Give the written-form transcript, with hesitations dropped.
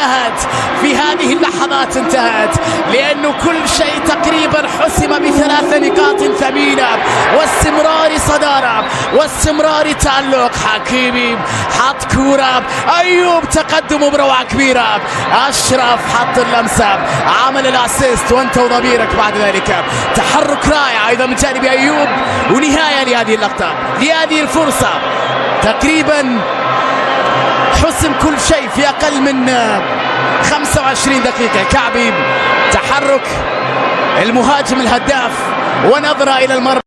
انتهت في هذه اللحظات، انتهت لأنه كل شيء تقريبا حسم ب3 نقاط ثمينة واستمرار صدارة واستمرار تألق. حكيمي حط كورة، أيوب تقدم بروعة كبيرة، أشرف حط اللمسة، عمل الأسيست وانت وضميرك بعد ذلك. تحرك رائع أيضا من جانب أيوب، ونهاية لهذه اللقطة، لهذه الفرصة. تقريبا حسم كل شيء في أقل من 25 دقيقة. كعبي تحرك المهاجم الهداف ونظرة إلى المرمى.